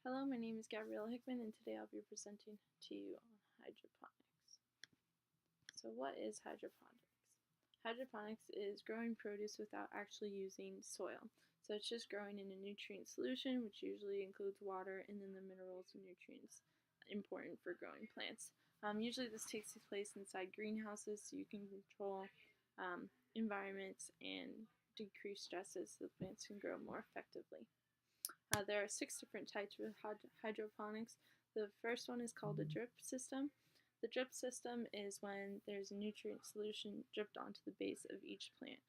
Hello, my name is Gabriella Hickman, and today I'll be presenting to you on hydroponics. So what is hydroponics? Hydroponics is growing produce without actually using soil. So it's just growing in a nutrient solution, which usually includes water and then the minerals and nutrients important for growing plants. Usually this takes place inside greenhouses so you can control environments and decrease stresses so the plants can grow more effectively. There are 6 different types of hydroponics. The first one is called a drip system. The drip system is when there's a nutrient solution dripped onto the base of each plant.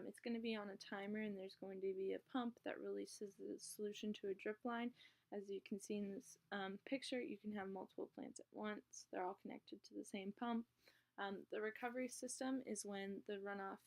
It's going to be on a timer, and there's going to be a pump that releases the solution to a drip line. As you can see in this picture, you can have multiple plants at once. They're all connected to the same pump. The recovery system is when the runoff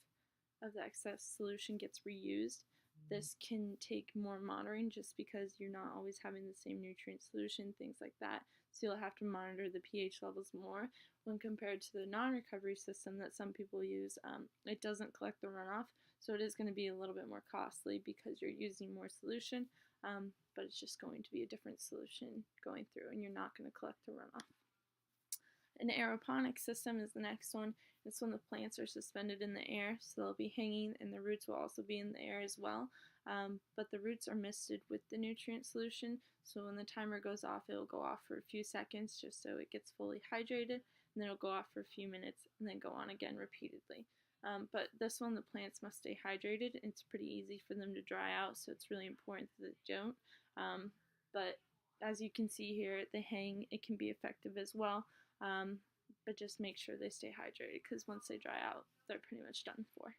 of the excess solution gets reused. This can take more monitoring just because you're not always having the same nutrient solution, things like that. So you'll have to monitor the pH levels more when compared to the non-recovery system that some people use. It doesn't collect the runoff, so it is going to be a little bit more costly because you're using more solution, but it's just going to be a different solution going through, and you're not going to collect the runoff. An aeroponic system is the next one. It's when the plants are suspended in the air, so they'll be hanging and the roots will also be in the air as well. But the roots are misted with the nutrient solution, so when the timer goes off, it'll go off for a few seconds just so it gets fully hydrated, and then it'll go off for a few minutes and then go on again repeatedly. But this one, the plants must stay hydrated. It's pretty easy for them to dry out, so it's really important that they don't. But as you can see here, the hang, it can be effective as well. But just make sure they stay hydrated because once they dry out, they're pretty much done for.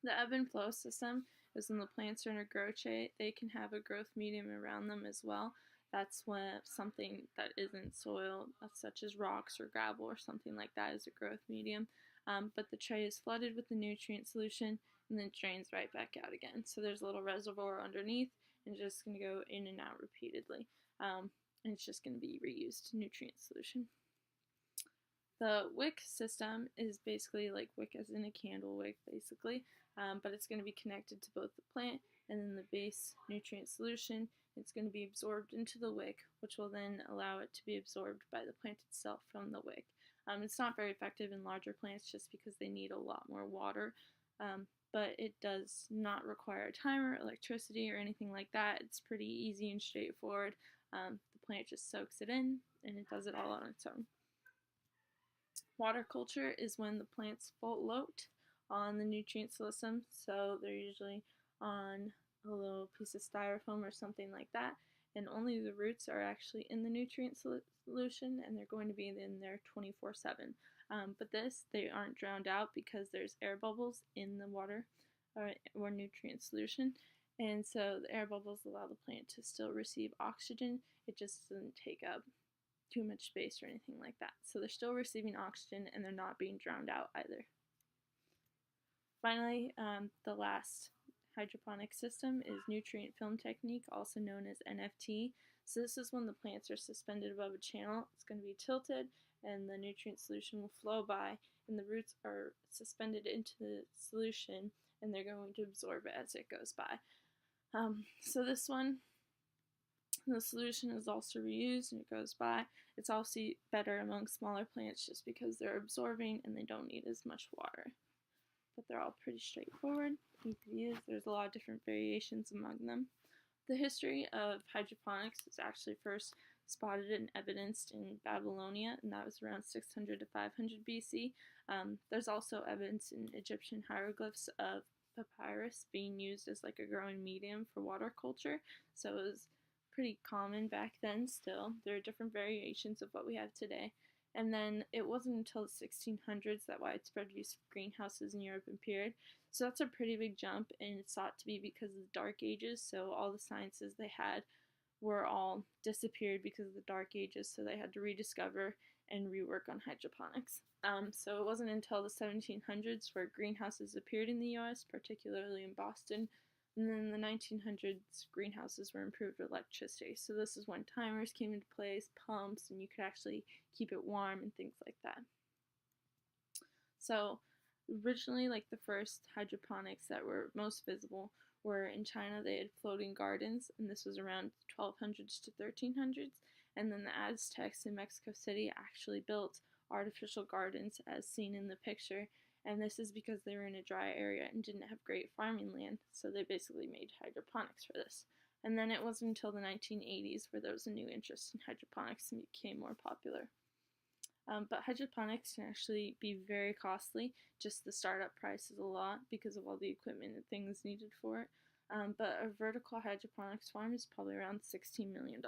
The ebb and flow system is when the plants are in a grow tray. They can have a growth medium around them as well. That's when something that isn't soil, such as rocks or gravel or something like that, is a growth medium. But the tray is flooded with the nutrient solution and then drains right back out again. So there's a little reservoir underneath and it's just going to go in and out repeatedly. And it's just going to be reused nutrient solution. The wick system is basically like wick as in a candle wick, basically, but it's going to be connected to both the plant and then the base nutrient solution. It's going to be absorbed into the wick, which will then allow it to be absorbed by the plant itself from the wick. It's not very effective in larger plants just because they need a lot more water, but it does not require a timer, electricity, or anything like that. It's pretty easy and straightforward. The plant just soaks it in and it does it all on its own. Water culture is when the plants float on the nutrient system, so they're usually on a little piece of styrofoam or something like that, and only the roots are actually in the nutrient solution, and they're going to be in there 24/7. But they aren't drowned out because there's air bubbles in the water or nutrient solution, and so the air bubbles allow the plant to still receive oxygen. It just doesn't take up too much space or anything like that. So they're still receiving oxygen and they're not being drowned out either. Finally, the last hydroponic system is nutrient film technique, also known as NFT. So this is when the plants are suspended above a channel. It's going to be tilted and the nutrient solution will flow by, and the roots are suspended into the solution and they're going to absorb it as it goes by. So this one, the solution is also reused and it goes by. It's also better among smaller plants just because they're absorbing and they don't need as much water. But they're all pretty straightforward, easy to use. There's a lot of different variations among them. The history of hydroponics was actually first spotted and evidenced in Babylonia, and that was around 600 to 500 BC. There's also evidence in Egyptian hieroglyphs of papyrus being used as like a growing medium for water culture, so it was pretty common back then still. There are different variations of what we have today. And then it wasn't until the 1600s that widespread use of greenhouses in Europe appeared. So that's a pretty big jump, and it's thought to be because of the Dark Ages. So all the sciences they had were all disappeared because of the Dark Ages, so they had to rediscover and rework on hydroponics. So it wasn't until the 1700s where greenhouses appeared in the US, particularly in Boston. And then in the 1900s, greenhouses were improved with electricity. So this is when timers came into place, pumps, and you could actually keep it warm and things like that. So originally, like the first hydroponics that were most visible where in China they had floating gardens, and this was around 1200s to 1300s. And then the Aztecs in Mexico City actually built artificial gardens as seen in the picture, and this is because they were in a dry area and didn't have great farming land, so they basically made hydroponics for this. And then it wasn't until the 1980s where there was a new interest in hydroponics and became more popular. But hydroponics can actually be very costly. Just the startup price is a lot because of all the equipment and things needed for it. But a vertical hydroponics farm is probably around $16 million,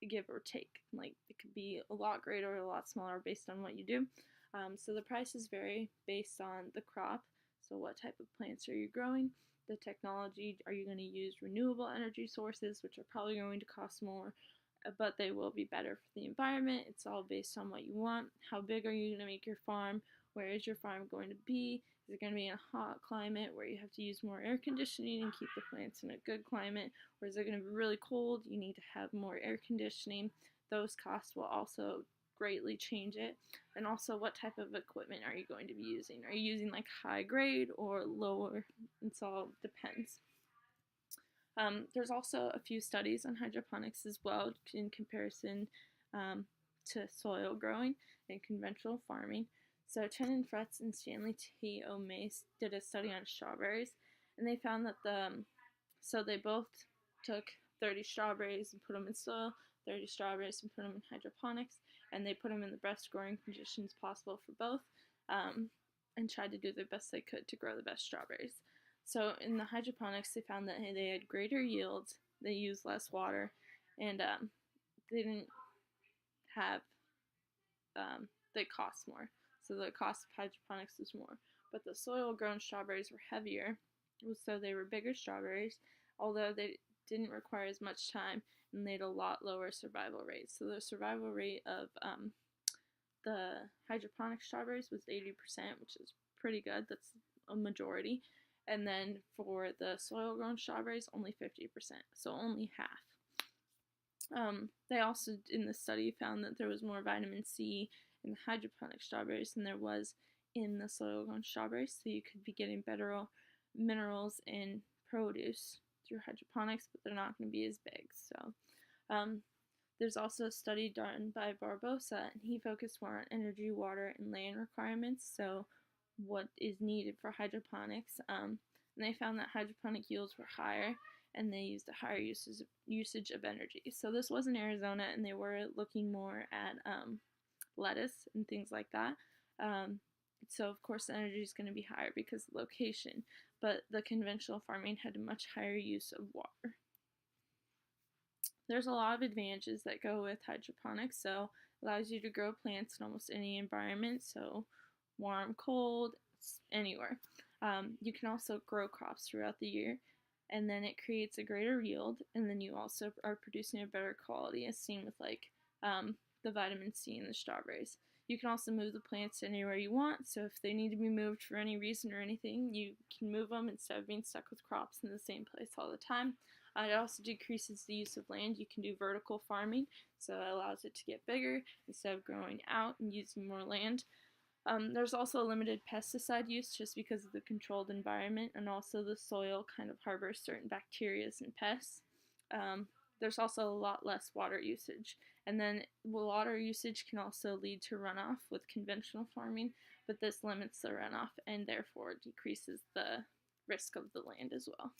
give or take. Like, it could be a lot greater or a lot smaller based on what you do. So the prices vary based on the crop. So what type of plants are you growing? The technology, are you going to use renewable energy sources, which are probably going to cost more, but they will be better for the environment. It's all based on what you want. How big are you going to make your farm? Where is your farm going to be? Is it going to be in a hot climate where you have to use more air conditioning and keep the plants in a good climate? Or is it going to be really cold? You need to have more air conditioning. Those costs will also greatly change it. And also, what type of equipment are you going to be using? Are you using like high grade or lower? It all depends. There's also a few studies on hydroponics as well in comparison to soil growing and conventional farming. So Chenin Fretz and Stanley T. O'Mace did a study on strawberries, and they found that so they both took 30 strawberries and put them in soil, 30 strawberries and put them in hydroponics, and they put them in the best growing conditions possible for both, and tried to do the best they could to grow the best strawberries. So in the hydroponics, they found that they had greater yields, they used less water, and they didn't have, they cost more. So the cost of hydroponics was more. But the soil-grown strawberries were heavier, so they were bigger strawberries, although they didn't require as much time, and they had a lot lower survival rate. So the survival rate of the hydroponic strawberries was 80%, which is pretty good. That's a majority. And then for the soil-grown strawberries, only 50%, so only half. They also, in the study, found that there was more vitamin C in the hydroponic strawberries than there was in the soil-grown strawberries, so you could be getting better minerals in produce through hydroponics, but they're not going to be as big. So there's also a study done by Barbosa, and he focused more on energy, water, and land requirements, so what is needed for hydroponics. And they found that hydroponic yields were higher, and they used a higher usage of energy. So this was in Arizona, and they were looking more at lettuce and things like that. So of course the energy is going to be higher because of location, but the conventional farming had a much higher use of water. There's a lot of advantages that go with hydroponics. So it allows you to grow plants in almost any environment, so warm, cold, anywhere. You can also grow crops throughout the year, and then it creates a greater yield, and then you also are producing a better quality, as seen with like the vitamin C in the strawberries. You can also move the plants anywhere you want, so if they need to be moved for any reason or anything, you can move them instead of being stuck with crops in the same place all the time. It also decreases the use of land. You can do vertical farming, so it allows it to get bigger instead of growing out and using more land. There's also limited pesticide use just because of the controlled environment, and also the soil kind of harbors certain bacteria and pests. There's also a lot less water usage, and then water usage can also lead to runoff with conventional farming, but this limits the runoff and therefore decreases the risk of the land as well.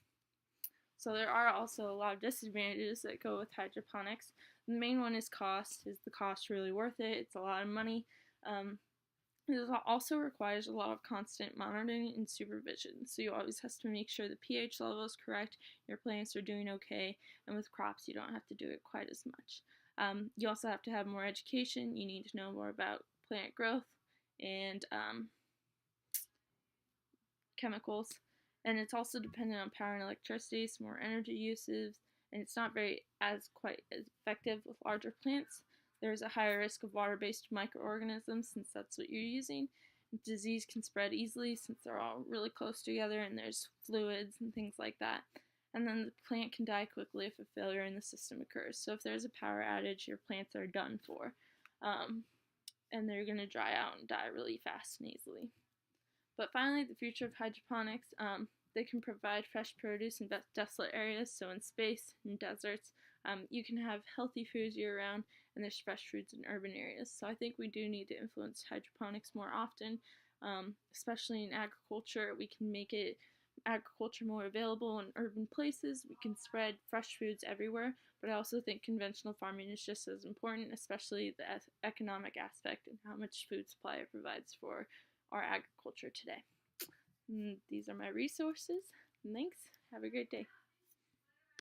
So there are also a lot of disadvantages that go with hydroponics. The main one is cost. Is the cost really worth it? It's a lot of money. It also requires a lot of constant monitoring and supervision, so you always have to make sure the pH level is correct, your plants are doing okay, and with crops you don't have to do it quite as much. You also have to have more education. You need to know more about plant growth and chemicals, and it's also dependent on power and electricity, so more energy uses, and it's not quite as effective with larger plants. There's a higher risk of water-based microorganisms since that's what you're using. Disease can spread easily since they're all really close together and there's fluids and things like that. And then the plant can die quickly if a failure in the system occurs. So if there's a power outage, your plants are done for. And they're going to dry out and die really fast and easily. But finally, the future of hydroponics. They can provide fresh produce in desolate areas, so in space, in deserts. You can have healthy foods year-round, and there's fresh foods in urban areas. So I think we do need to influence hydroponics more often, especially in agriculture. We can make agriculture more available in urban places. We can spread fresh foods everywhere, but I also think conventional farming is just as important, especially the economic aspect and how much food supply it provides for our agriculture today. And these are my resources. Thanks. Have a great day.